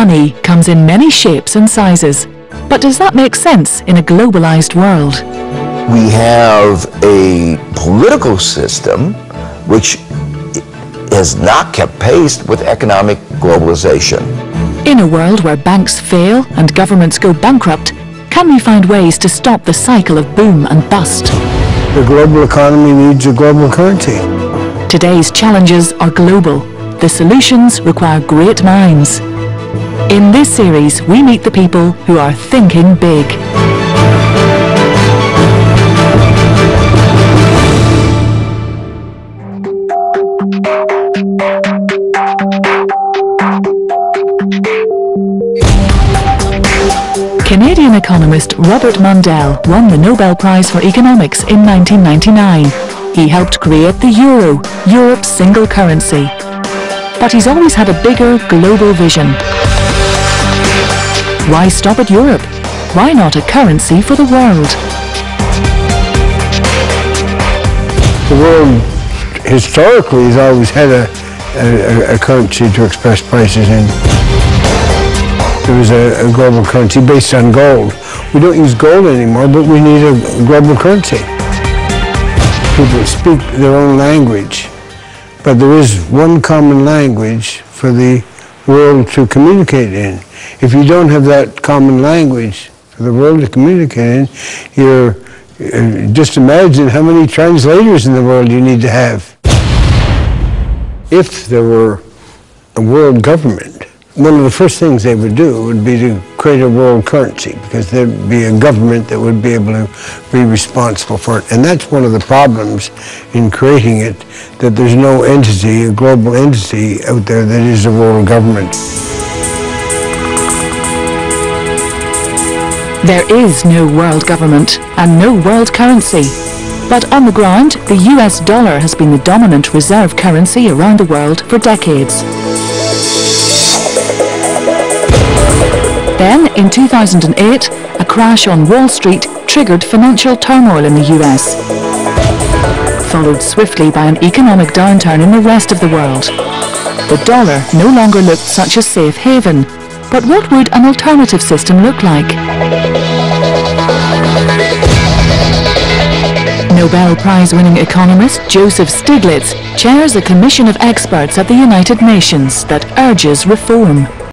Money comes in many shapes and sizes. But does that make sense in a globalized world? We have a political system which has not kept pace with economic globalization. In a world where banks fail and governments go bankrupt, can we find ways to stop the cycle of boom and bust? The global economy needs a global currency. Today's challenges are global. The solutions require great minds. In this series, we meet the people who are thinking big. Canadian economist Robert Mundell won the Nobel Prize for Economics in 1999. He helped create the euro, Europe's single currency. But he's always had a bigger global vision. Why stop at Europe? Why not a currency for the world? The world historically has always had a currency to express prices in. There was a global currency based on gold. We don't use gold anymore, but we need a global currency. People speak their own language, but there is one common language for the world to communicate in. If you don't have that common language for the world to communicate in, just imagine how many translators in the world you need to have. If there were a world government, one of the first things they would do would be to create a world currency, because there'd be a government that would be able to be responsible for it. And that's one of the problems in creating it, that there's no entity, a global entity out there that is a world government. There is no world government and no world currency. But on the ground, the US dollar has been the dominant reserve currency around the world for decades. Then, in 2008, a crash on Wall Street triggered financial turmoil in the US, followed swiftly by an economic downturn in the rest of the world. The dollar no longer looked such a safe haven, but what would an alternative system look like? Nobel Prize-winning economist Joseph Stiglitz chairs a commission of experts at the United Nations that urges reform.